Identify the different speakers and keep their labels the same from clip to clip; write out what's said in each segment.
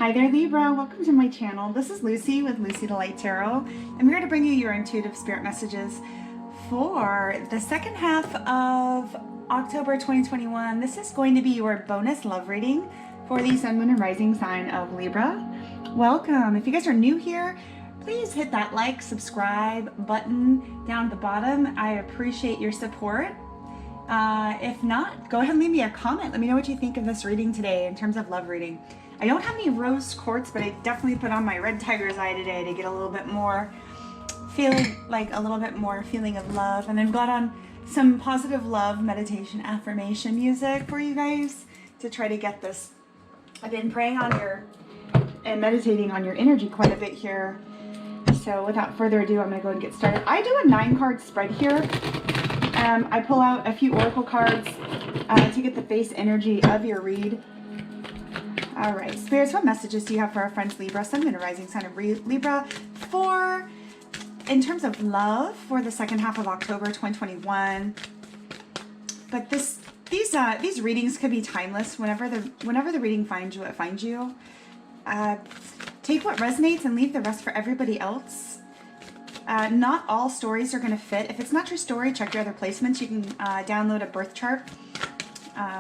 Speaker 1: Hi there, Libra. Welcome to my channel. This is Lucy with Lucy the Light Tarot. I'm here to bring you your intuitive spirit messages for the second half of October 2021. This is going to be your bonus love reading for the Sun, Moon, and Rising sign of Libra. Welcome. If you guys are new here, please hit that like, subscribe button down at the bottom. I appreciate your support. If not, go ahead and leave me a comment. Let me know what you think of this reading today in terms of love reading. I don't have any rose quartz, but I definitely put on my red tiger's eye today to get a little bit more feeling of love. And I've got on some positive love meditation affirmation music for you guys to try to get this. I've been praying on and meditating on your energy quite a bit here. So without further ado, I'm going to go and get started. I do a 9-card spread here. I pull out a few oracle cards to get the base energy of your read. All right, spirits, what messages do you have for our friends Libra, Sun, Moon, and Rising sign of Libra in terms of love for the second half of October 2021? But these readings could be timeless. Whenever the reading finds you, it finds you. Take what resonates and leave the rest for everybody else. Not all stories are going to fit. If it's not your story, check your other placements. You can download a birth chart,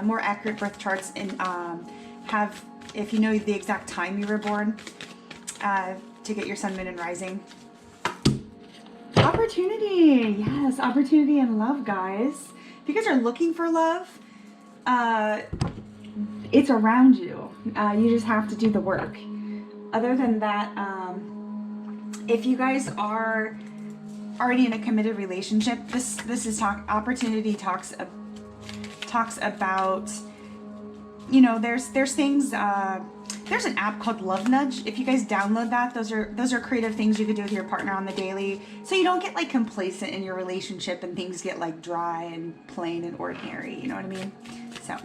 Speaker 1: more accurate birth charts, and if you know the exact time you were born, to get your Sun, Moon, and Rising. Opportunity. Yes, opportunity and love, guys. If you guys are looking for love, it's around you. You just have to do the work. Other than that, if you guys are already in a committed relationship, this is opportunity talks about, you know, there's things, there's an app called Love Nudge. If you guys download that, those are creative things you could do with your partner on the daily, so you don't get like complacent in your relationship and things get like dry and plain and ordinary, you know what I mean? So,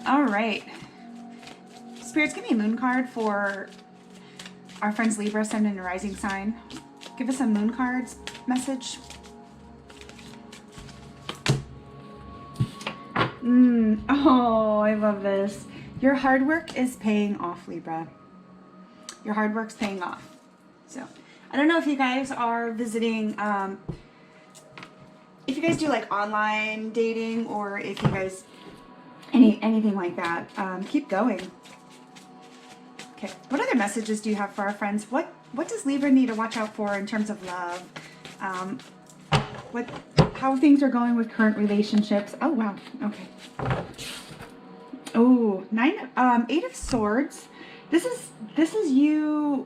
Speaker 1: all right, spirits, give me a moon card for our friends Libra, Sun, and Rising sign. Give us a moon cards message. Oh, I love this. Your hard work is paying off, Libra. Your hard work's paying off. So, I don't know if you guys are visiting, if you guys do like online dating, or if you guys, anything like that, keep going. Okay, what other messages do you have for our friends? What does Libra need to watch out for in terms of love? How things are going with current relationships? Oh wow, okay. Oh, 8 of Swords. This is you.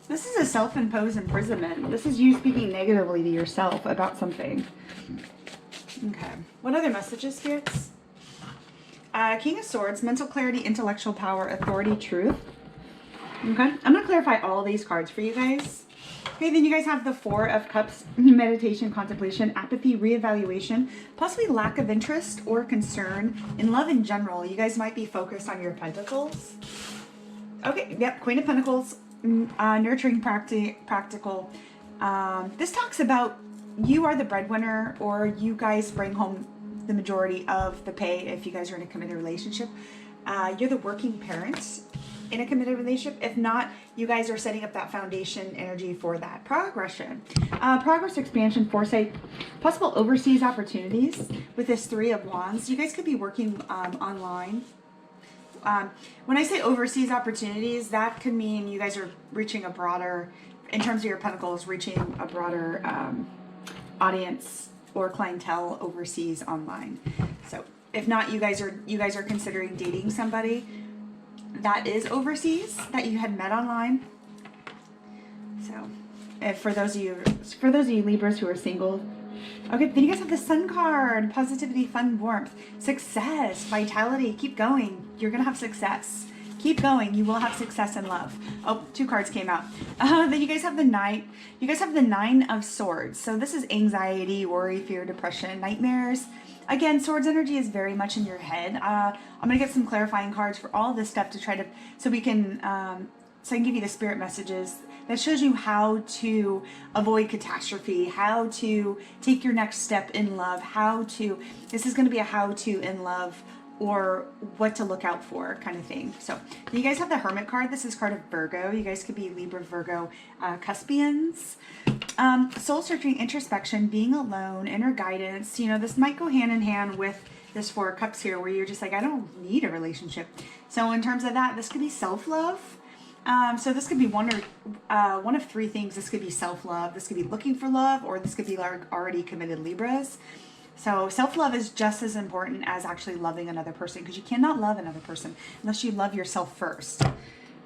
Speaker 1: This is a self-imposed imprisonment. This is you speaking negatively to yourself about something. Okay. What other messages, spirits? King of Swords, mental clarity, intellectual power, authority, truth. Okay. I'm going to clarify all these cards for you guys. Okay, then you guys have the 4 of Cups, meditation, contemplation, apathy, reevaluation, possibly lack of interest or concern in love in general. You guys might be focused on your Pentacles. Okay, yep, Queen of Pentacles, nurturing, practical. This talks about you are the breadwinner, or you guys bring home the majority of the pay if you guys are in a committed relationship. You're the working parent in a committed relationship. If not, you guys are setting up that foundation energy for that progression. Progress, expansion, foresight, possible overseas opportunities with this 3 of Wands. You guys could be working online. When I say overseas opportunities, that could mean you guys are reaching a broader, in terms of your Pentacles, reaching a broader audience or clientele overseas online. So if not, you guys are considering dating somebody that is overseas that you had met online. So, for those of you Libras who are single, okay, then you guys have the Sun card, positivity, fun, warmth, success, vitality. Keep going. You're gonna have success. Keep going. You will have success in love. Oh, 2 cards came out. Then you guys have the Knight. You guys have the 9 of Swords. So this is anxiety, worry, fear, depression, nightmares. Again, Swords energy is very much in your head. I'm going to get some clarifying cards for all this stuff to try to, so I can give you the spirit messages that shows you how to avoid catastrophe, how to take your next step in love, this is going to be a how to in love or what to look out for kind of thing. So you guys have the Hermit card. This is card of Virgo. You guys could be Libra, Virgo, Cuspians. Soul searching, introspection, being alone, inner guidance. You know, this might go hand in hand with this Four of Cups here, where you're just like, I don't need a relationship. So in terms of that, this could be self-love. So this could be one of three things. This could be self-love, this could be looking for love, or this could be like already committed Libras. So self-love is just as important as actually loving another person, because you cannot love another person unless you love yourself first.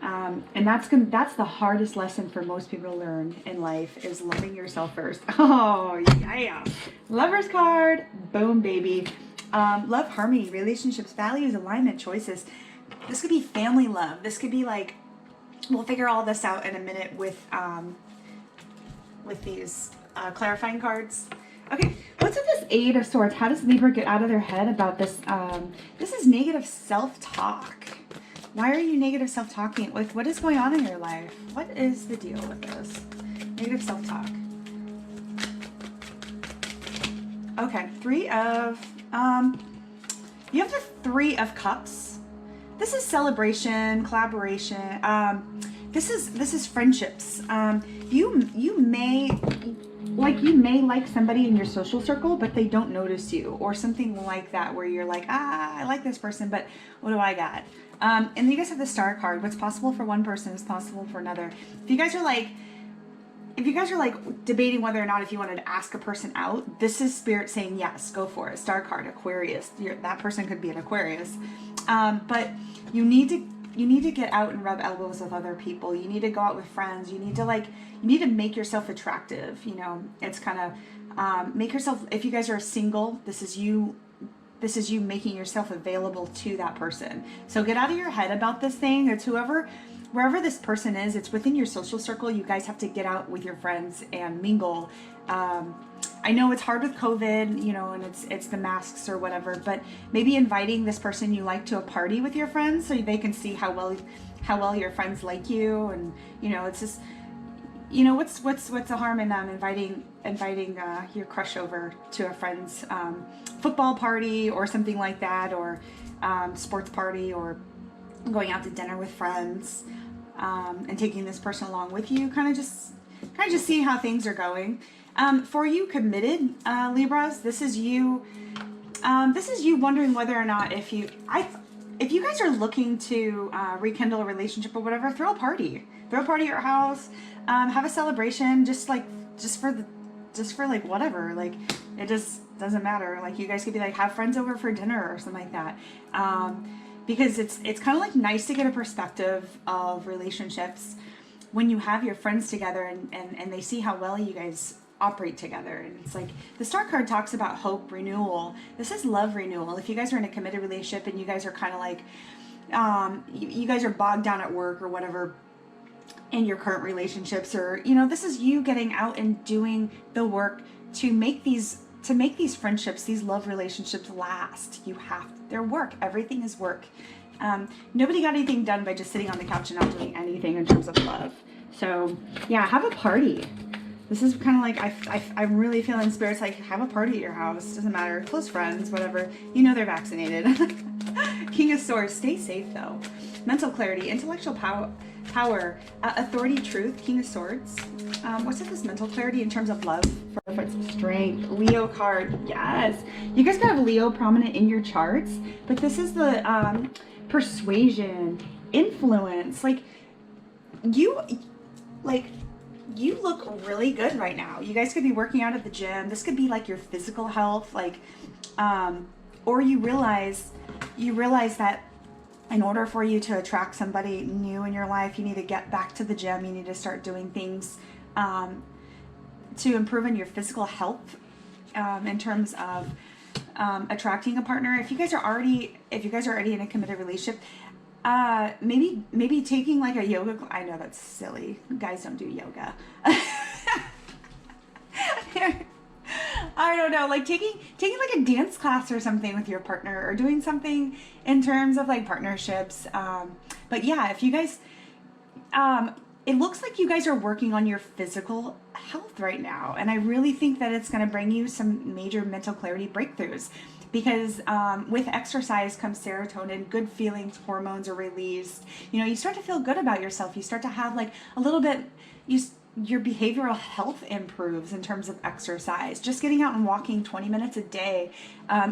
Speaker 1: And that's the hardest lesson for most people to learn in life, is loving yourself first. Oh yeah, Lover's card, boom baby. Love, harmony, relationships, values, alignment, choices. This could be family love. This could be like, we'll figure all this out in a minute with these clarifying cards. Okay, what's with this Eight of Swords? How does Libra get out of their head about this? This is negative self-talk. Why are you negative self-talking? Like, what is going on in your life? What is the deal with this? Negative self-talk. Okay, you have the Three of Cups. This is celebration, collaboration. This is friendships. You may like somebody in your social circle, but they don't notice you, or something like that, where you're like, I like this person, but what do I got? And then you guys have the Star card. What's possible for one person is possible for another. If you guys are like debating whether or not if you wanted to ask a person out, this is Spirit saying yes, go for it. Star card, Aquarius. That person could be an Aquarius. But you need to get out and rub elbows with other people. You need to go out with friends. You need to make yourself attractive. You know, it's kind of make yourself. If you guys are single, this is you making yourself available to that person. So get out of your head about this thing. It's wherever this person is, it's within your social circle. You guys have to get out with your friends and mingle. I know it's hard with COVID, you know, and it's the masks or whatever, but maybe inviting this person you like to a party with your friends, so they can see how well your friends like you. And you know, it's just, you know, what's the harm in inviting your crush over to a friend's football party or something like that, or sports party, or going out to dinner with friends, and taking this person along with you, kind of just see how things are going. For you committed Libras, this is you wondering whether or not if you guys are looking to rekindle a relationship or whatever, throw a party at your house, have a celebration, just for like whatever, like it just doesn't matter. Like you guys could be like, have friends over for dinner or something like that. Because it's kind of like nice to get a perspective of relationships when you have your friends together and they see how well you guys operate together. And it's like the Star card talks about hope, renewal. This is love renewal. If you guys are in a committed relationship and you guys are kind of like you guys are bogged down at work or whatever in your current relationships, or you know, this is you getting out and doing the work to make these friendships, these love relationships last. They're work. Everything is work. Nobody got anything done by just sitting on the couch and not doing anything in terms of love. So yeah, have a party. This is kind of like, I'm really feeling Spirit's like, have a party at your house. Doesn't matter. Close friends, whatever. You know they're vaccinated. King of Swords. Stay safe though. Mental clarity, intellectual power, authority, truth. King of Swords. What's with this mental clarity in terms of love? For strength. Leo card. Yes. You guys can have Leo prominent in your charts, but this is the persuasion, influence. Like you look really good right now. You guys could be working out at the gym. This could be like your physical health, like, or you realize that in order for you to attract somebody new in your life, you need to get back to the gym. You need to start doing things to improve in your physical health in terms of attracting a partner. If you guys are already in a committed relationship, maybe taking like a yoga. I know that's silly. Guys don't do yoga. I don't know, like taking like a dance class or something with your partner, or doing something in terms of like partnerships. But yeah, if you guys, it looks like you guys are working on your physical health right now, and I really think that it's going to bring you some major mental clarity breakthroughs. because with exercise comes serotonin, good feelings, hormones are released. You know, you start to feel good about yourself. You start to have like a little bit, your behavioral health improves in terms of exercise. Just getting out and walking 20 minutes a day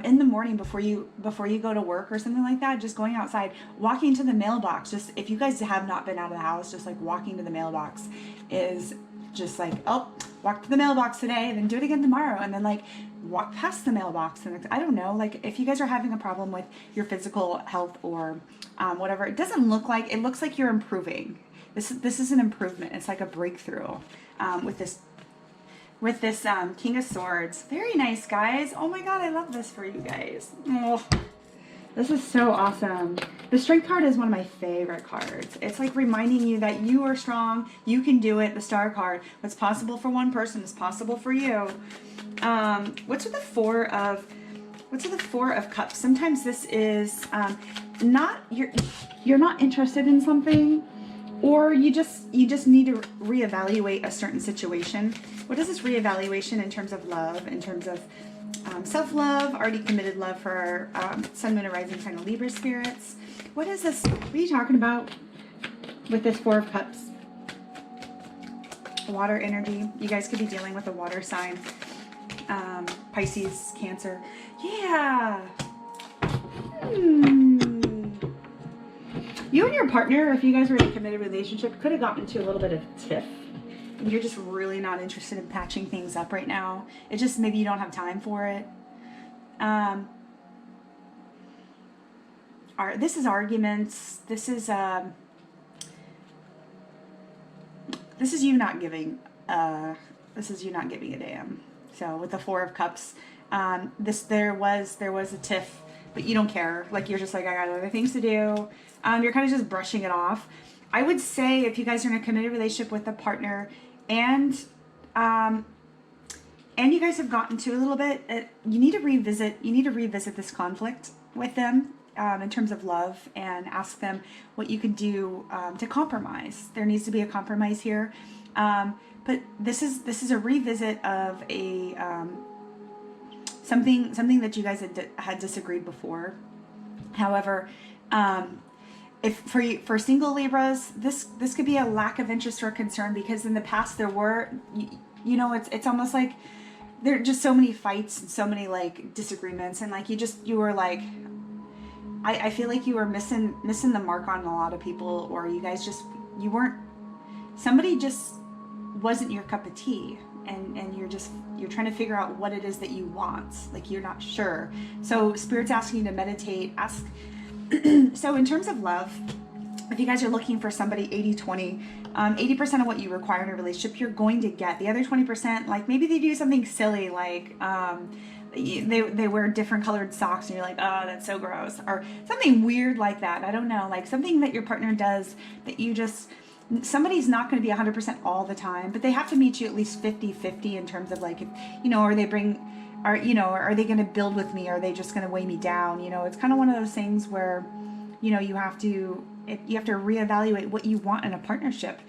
Speaker 1: in the morning before you go to work or something like that, just going outside, walking to the mailbox. Just if you guys have not been out of the house, just like walking to the mailbox is just like, oh, walk to the mailbox today, then do it again tomorrow, and then like walk past the mailbox. And I don't know, like if you guys are having a problem with your physical health or whatever, it doesn't look like, it looks like you're improving. This is an improvement. It's like a breakthrough with this King of Swords. Very nice, guys. Oh my God, I love this for you guys. Oh, this is so awesome. The Strength card is one of my favorite cards. It's like reminding you that you are strong, you can do it. The Star card, what's possible for one person is possible for you. What's with the Four of Cups? Sometimes this is not you're not interested in something, or you just need to reevaluate a certain situation. What is this reevaluation in terms of love, in terms of self-love, already committed love for Sun, Moon, and Rising sign of Libra spirits? What is this? What are you talking about with this Four of Cups? Water energy. You guys could be dealing with a water sign. Pisces, Cancer. Yeah. You and your partner, if you guys were in a committed relationship, could have gotten into a little bit of tiff. And you're just really not interested in patching things up right now. It just, maybe you don't have time for it. This is arguments. This is you not giving. This is you not giving a damn. So with the Four of Cups, there was a tiff, but you don't care. Like you're just like, I got other things to do. You're kind of just brushing it off. I would say if you guys are in a committed relationship with a partner and you guys have gotten to a little bit, you need to revisit this conflict with them in terms of love, and ask them what you can do to compromise. There needs to be a compromise here. But this is a revisit of a something that you guys had disagreed before. However, if for single Libras, this could be a lack of interest or concern, because in the past there were, you know, it's almost like there are just so many fights and so many like disagreements, and like you were like, I feel like you were missing the mark on a lot of people, or you guys somebody just wasn't your cup of tea, and you're trying to figure out what it is that you want, like you're not sure. So Spirit's asking you to meditate. So in terms of love, if you guys are looking for somebody 80-20, 80% of what you require in a relationship you're going to get. The other 20%, like maybe they do something silly, like they wear different colored socks and you're like, oh, that's so gross, or something weird like that. I don't know, like something that your partner does that you just, somebody's not going to be 100% all the time, but they have to meet you at least 50-50 in terms of like, if, you know, are they going to build with me? Or are they just going to weigh me down? You know, it's kind of one of those things where, you know, you have to reevaluate what you want in a partnership.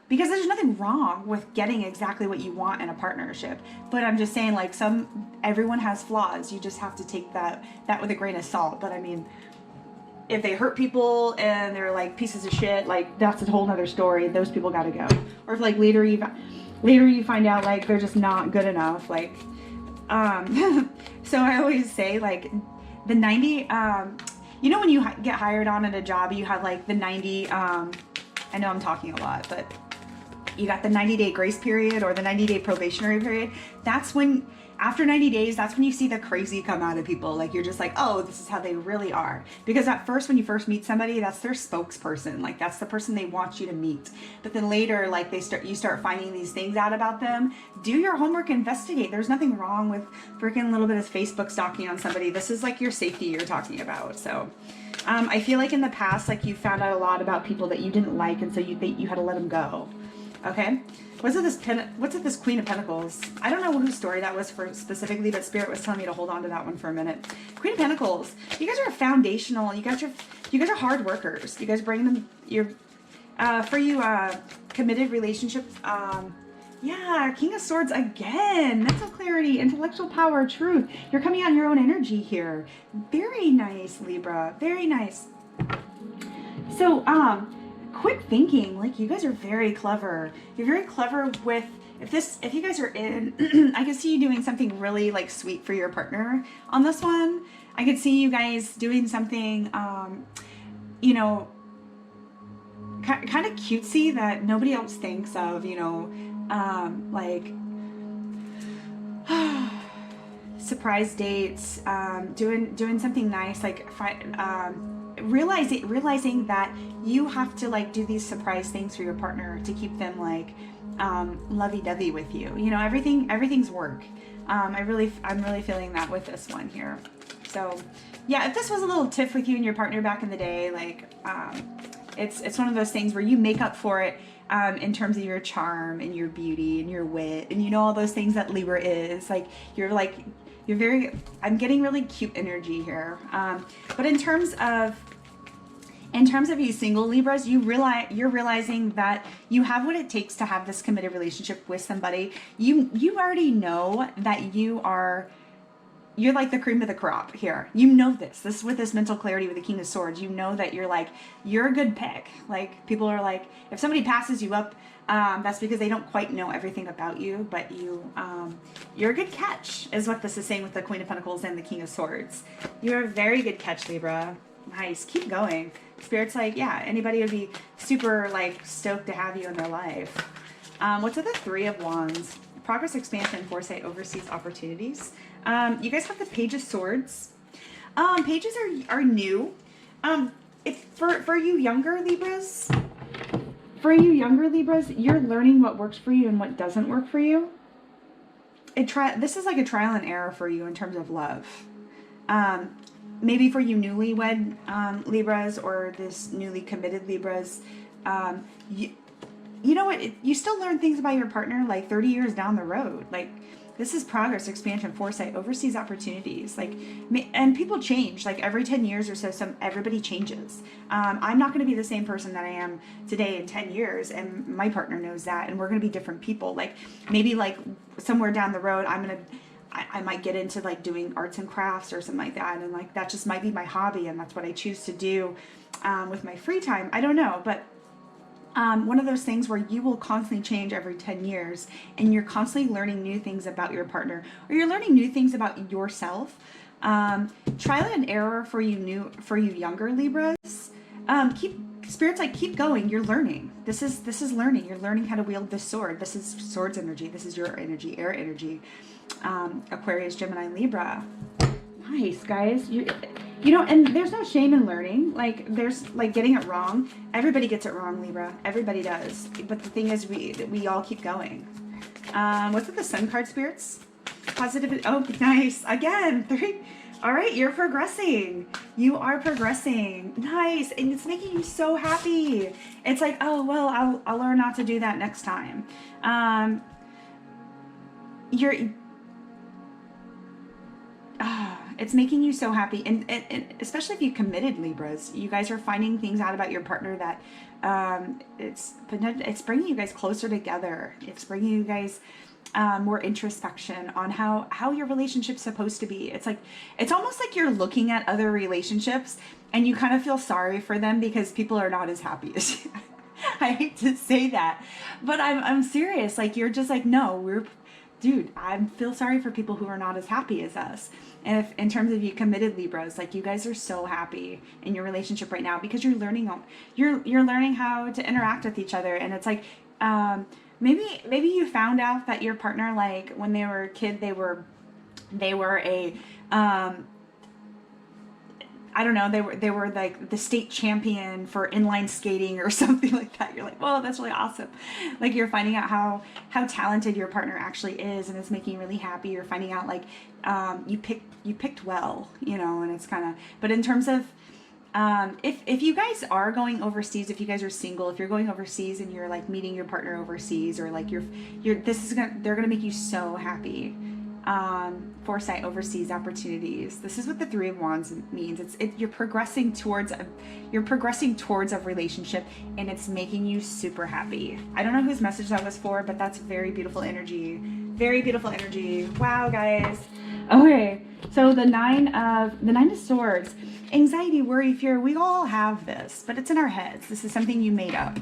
Speaker 1: Because there's nothing wrong with getting exactly what you want in a partnership. But I'm just saying, like, everyone has flaws. You just have to take that with a grain of salt. But I mean, if they hurt people and they're like pieces of shit, like that's a whole nother story. Those people got to go. Or if like later you find out like they're just not good enough. Like, so I always say like the 90, you know, when you get hired on at a job, you have like the 90, I know I'm talking a lot, but you got the 90-day grace period or the 90-day probationary period. That's when, after 90 days, that's when you see the crazy come out of people. Like you're just like, oh, this is how they really are. Because at first, when you first meet somebody, that's their spokesperson. Like that's the person they want you to meet. But then later, like you start finding these things out about them. Do your homework, investigate. There's nothing wrong with freaking a little bit of Facebook stalking on somebody. This is like your safety you're talking about. So I feel like in the past, like you found out a lot about people that you didn't like, and so you had to let them go. Okay. What's with this Queen of Pentacles? I don't know whose story that was for specifically, but Spirit was telling me to hold on to that one for a minute. Queen of Pentacles. You guys are foundational. You guys are hard workers. You guys bring them. For you committed relationships Yeah, King of Swords again. Mental clarity, intellectual power, truth. You're coming out in your own energy here. Very nice, Libra. Very nice. So, quick thinking. Like, you guys are very clever. You're very clever with, if you guys are in, I can see you doing something really, like, sweet for your partner on this one. I could see you guys doing something, you know, kind of cutesy that nobody else thinks of, you know, like surprise dates, doing something nice, like realizing that you have to like do these surprise things for your partner to keep them like lovey-dovey with you. You know, everything's work. I'm really feeling that with this one here. So yeah, if this was a little tiff with you and your partner back in the day, like it's one of those things where you make up for it in terms of your charm and your beauty and your wit and, you know, all those things that Libra is. Like you're very, I'm getting really cute energy here. But in terms of you single Libras, you're realizing that you have what it takes to have this committed relationship with somebody. You already know that you're like the cream of the crop here. You know this is with this mental clarity with the King of Swords. You know that you're a good pick. Like, people are like, if somebody passes you up, that's because they don't quite know everything about you, but you're a good catch is what this is saying with the Queen of Pentacles and the King of Swords. You're a very good catch, Libra. Nice. Keep going. Spirit's like, yeah, anybody would be super like stoked to have you in their life. What's with the Three of Wands? Progress, expansion, foresight, overseas opportunities. You guys have the Page of Swords. Pages are new. If for you younger Libras, you're learning what works for you and what doesn't work for you. This is like a trial and error for you in terms of love. Maybe for you newlywed Libras or this newly committed Libras, you know what? You still learn things about your partner like 30 years down the road. Like, this is progress, expansion, foresight, overseas opportunities. Like, and people change. Like, every 10 years or so, everybody changes. I'm not going to be the same person that I am today in 10 years, and my partner knows that, and we're going to be different people. Like, maybe like somewhere down the road, I might get into like doing arts and crafts or something like that, and like that just might be my hobby, and that's what I choose to do with my free time. I don't know, but one of those things where you will constantly change every 10 years and you're constantly learning new things about your partner, or you're learning new things about yourself. Trial and error for you younger Libras. Spirit's like, keep going. You're learning. This is learning. You're learning how to wield this sword. This is Swords energy. This is your energy, air energy. Aquarius, Gemini, Libra. Nice, guys. You know, and there's no shame in learning. Like, there's like getting it wrong. Everybody gets it wrong, Libra. Everybody does. But the thing is, we all keep going. What's with the Sun card, Spirits? Positive. Oh, nice. Again, 3. All right, you're progressing. You are progressing. Nice. And it's making you so happy. It's like, oh, well, I'll learn not to do that next time. It's making you so happy, and especially if you committed Libras, you guys are finding things out about your partner that it's bringing you guys closer together. It's bringing you guys more introspection on how your relationship's supposed to be. It's almost like you're looking at other relationships and you kind of feel sorry for them because people are not as happy as you. I hate to say that, but I'm serious. Like, you're just like, no, dude, I feel sorry for people who are not as happy as us. And if, in terms of you committed Libras, like, you guys are so happy in your relationship right now because you're learning how to interact with each other. And it's like, maybe you found out that your partner, like, when they were a kid, they were a, I don't know, they were like the state champion for inline skating or something like that. You're like, whoa, that's really awesome. Like, you're finding out how talented your partner actually is, and it's making you really happy. You're finding out, like, you picked well, you know, and it's kind of, but in terms of, if you guys are going overseas, if you guys are single, if you're going overseas and you're like meeting your partner overseas, or like they're gonna make you so happy. Foresight, overseas opportunities. This is what the Three of Wands means. You're progressing towards a relationship, and it's making you super happy. I don't know whose message that was for, but that's very beautiful energy. Very beautiful energy. Wow, guys. Okay, so the Nine of Swords. Anxiety, worry, fear. We all have this, but it's in our heads. This is something you made up.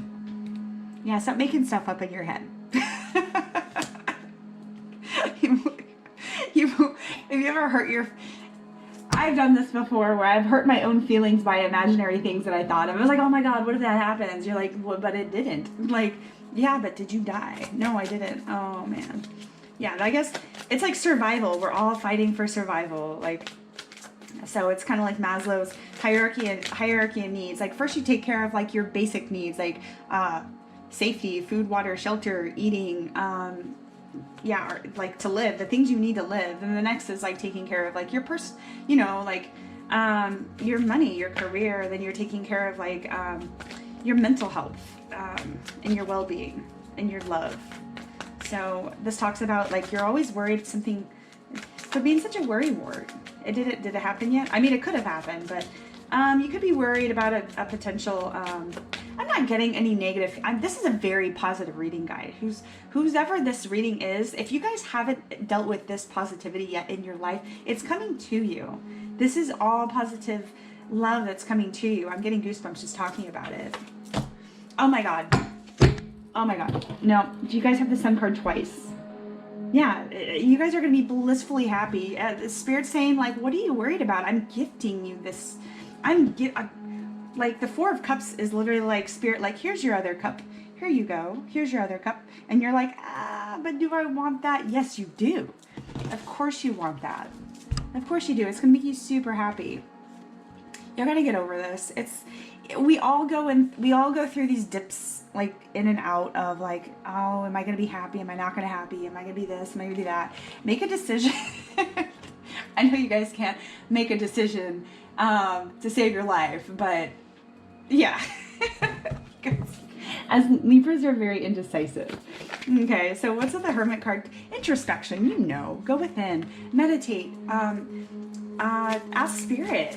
Speaker 1: Yeah, stop making stuff up in your head. Have you ever hurt your... I've done this before where I've hurt my own feelings by imaginary things that I thought of. I was like, oh my God, what if that happens? You're like, well, but it didn't. Like, yeah, but did you die? No, I didn't. Oh, man. Yeah, I guess it's like survival. We're all fighting for survival. Like, so it's kind of like Maslow's hierarchy of needs. Like, first you take care of like your basic needs, like safety, food, water, shelter, eating, yeah, or like to live, the things you need to live. And the next is like taking care of like your your money, your career. Then you're taking care of like your mental health, and your well-being and your love. So this talks about like you're always worried something. So being such a worry wart. Did it happen yet? I mean, it could have happened, but you could be worried about a potential. I'm not getting any negative. This is a very positive reading, guide. Who's ever this reading is, if you guys haven't dealt with this positivity yet in your life, it's coming to you. This is all positive love that's coming to you. I'm getting goosebumps just talking about it. Oh my God. Oh my God. No, do you guys have the Sun card twice? Yeah, you guys are going to be blissfully happy. The Spirit's saying, like, what are you worried about? I'm gifting you this. Like, the Four of Cups is literally like Spirit, like, here's your other cup. Here you go. Here's your other cup. And you're like, but do I want that? Yes, you do. Of course you want that. Of course you do. It's going to make you super happy. You're going to get over this. We all go through these dips, like in and out of like, oh, am I going to be happy? Am I not going to be happy? Am I going to be this? Am I going to be that? Make a decision. I know you guys can't make a decision to save your life, but yeah. As Libras are very indecisive. Okay, so what's with the Hermit card? Introspection, go within, meditate, ask Spirit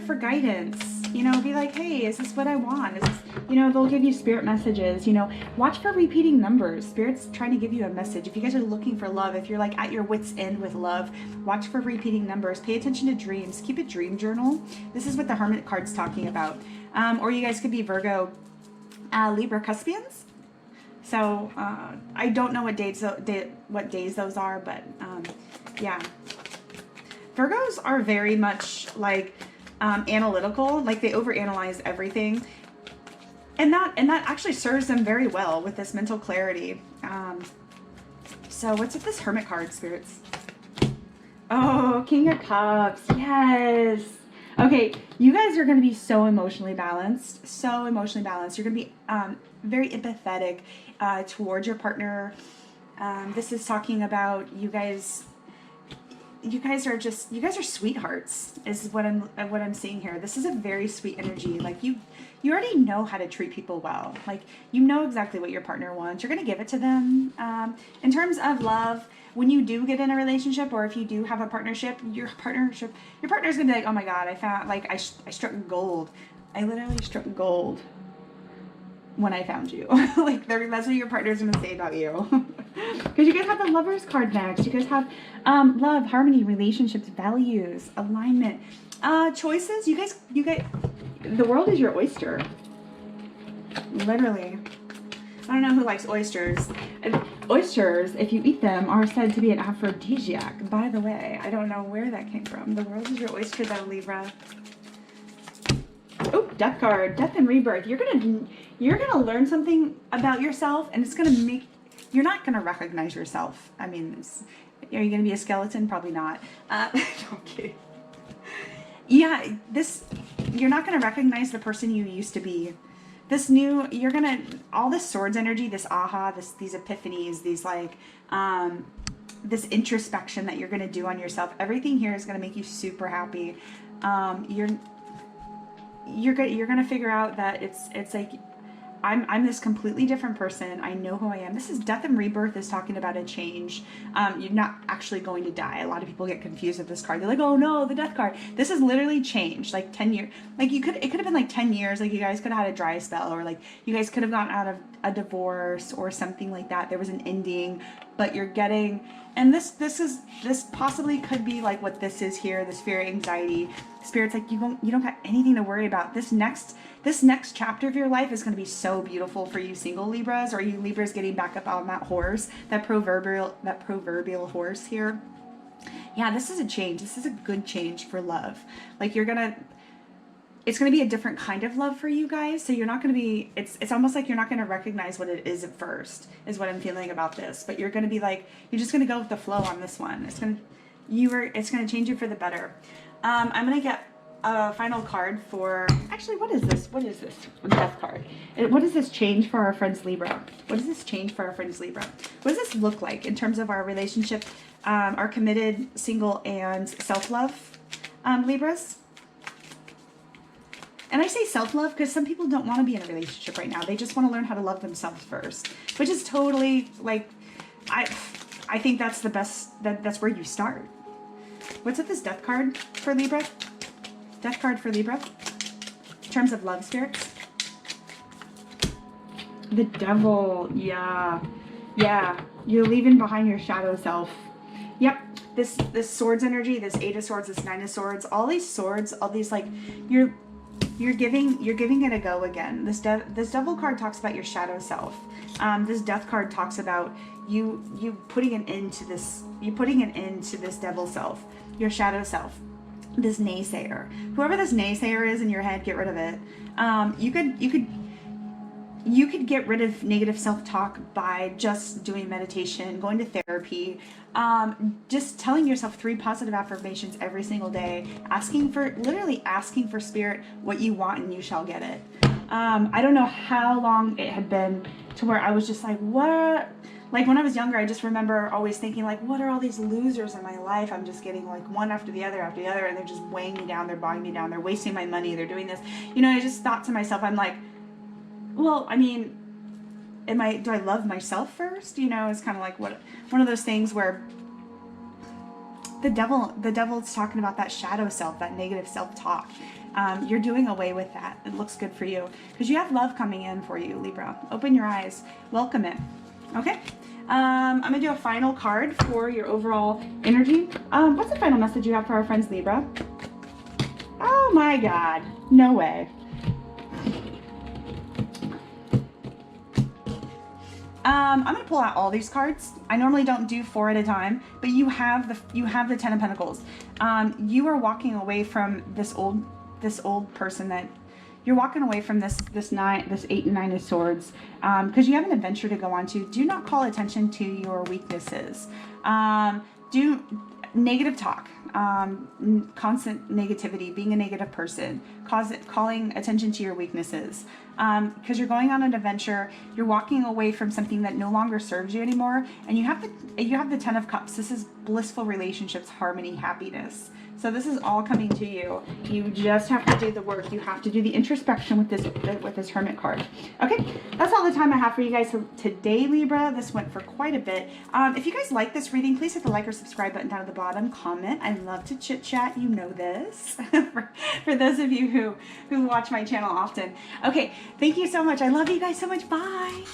Speaker 1: for guidance. Be like, hey, is this what I want? Is this, they'll give you Spirit messages. Watch for repeating numbers. Spirit's trying to give you a message. If you guys are looking for love, if you're like at your wit's end with love, watch for repeating numbers. Pay attention to dreams. Keep a dream journal. This is what the Hermit card's talking about. Or you guys could be Virgo, Libra cuspians. So I don't know what days those are, but yeah. Virgos are very much like analytical, like they overanalyze everything, and that actually serves them very well with this mental clarity. So what's with this Hermit card, spirits? Oh, King of Cups, yes. Okay, you guys are going to be so emotionally balanced. You're going to be very empathetic towards your partner. This is talking about you guys are sweethearts, is what I'm seeing here. This is a very sweet energy. Like you already know how to treat people well. Like you know exactly what your partner wants. You're going to give it to them. In terms of love, when you do get in a relationship, or if you do have a partnership, your partner's going to be like, oh my God, I found, like, I struck gold. I literally struck gold when I found you. Like that's what your partner's going to say about you. Because you guys have the Lovers card next. You guys have love, harmony, relationships, values, alignment, choices. You guys, the world is your oyster. Literally. I don't know who likes oysters. Oysters, if you eat them, are said to be an aphrodisiac. By the way, I don't know where that came from. The world is your oyster, though, Libra. Oh, Death card, death and rebirth. You're gonna learn something about yourself, and it's gonna make. You're not gonna recognize yourself. I mean, are you gonna be a skeleton? Probably not. Okay. Yeah, you're not gonna recognize the person you used to be. All this swords energy, this aha, these epiphanies, these like, this introspection that you're gonna do on yourself. Everything here is gonna make you super happy. You're gonna figure out that it's like, I'm this completely different person. I know who I am. This is death and rebirth is talking about a change. You're not actually going to die. A lot of people get confused with this card. They're like, oh no, the death card. This is literally change. Like 10 years. Like it could have been like 10 years. Like you guys could have had a dry spell, or like you guys could have gotten out of a divorce or something like that. There was an ending, but you're getting, and this possibly could be like what this is here, this fear, anxiety. Spirit's like, you don't got anything to worry about. This next chapter of your life is going to be so beautiful for you single Libras, or you Libras getting back up on that horse, that proverbial horse here. Yeah, this is a change. This is a good change for love. Like it's going to be a different kind of love for you guys. So you're not going to be, it's almost like you're not going to recognize what it is at first, is what I'm feeling about this. But you're going to be like, you're just going to go with the flow on this one. It's going to change you for the better. I'm going to get a final card for, actually, what is this? What is this? Death card. What does this change for our friends Libra? What does this change for our friends Libra? What does this look like in terms of our relationship, our committed, single, and self-love Libras? And I say self-love because some people don't want to be in a relationship right now. They just want to learn how to love themselves first, which is totally, like, I think that's the best, that's where you start. What's with this death card for Libra? Death card for Libra in terms of love, spirits. The Devil. Yeah, you're leaving behind your shadow self. Yep, this swords energy, this 8 of swords, this 9 of swords, all these swords, all these, like, you're giving it a go again. This Devil card talks about your shadow self. This Death card talks about you putting an end to this. You putting an end to this devil self, your shadow self, this naysayer. Whoever this naysayer is in your head, get rid of it. You could get rid of negative self-talk by just doing meditation, going to therapy, just telling yourself 3 positive affirmations every single day, literally asking for spirit what you want and you shall get it. I don't know how long it had been to where I was just like, what? Like when I was younger, I just remember always thinking like, what are all these losers in my life? I'm just getting like one after the other, and they're just weighing me down, they're bogging me down, they're wasting my money, they're doing this. You know, I just thought to myself, I'm like, well, I mean, do I love myself first? You know, it's kind of like one of those things where the devil's talking about that shadow self, that negative self-talk. You're doing away with that. It looks good for you because you have love coming in for you, Libra. Open your eyes, welcome it. Okay. I'm gonna do a final card for your overall energy. What's the final message you have for our friends Libra? Oh my God, no way. I'm gonna pull out all these cards. I normally don't do 4 at a time, but you have the 10 of Pentacles. You are walking away from this old person that you're walking away from this 8 and 9 of swords because you have an adventure to go on to. Do not call attention to your weaknesses. Do negative talk, constant negativity, being a negative person, calling attention to your weaknesses. Because you're going on an adventure, you're walking away from something that no longer serves you anymore, and you have the 10 of Cups. This is blissful relationships, harmony, happiness. So this is all coming to you. You just have to do the work. You have to do the introspection with this Hermit card. Okay, that's all the time I have for you guys today, Libra. This went for quite a bit. If you guys like this reading, please hit the like or subscribe button down at the bottom. Comment. I love to chit chat. You know this. for those of you who watch my channel often. Okay, thank you so much. I love you guys so much. Bye.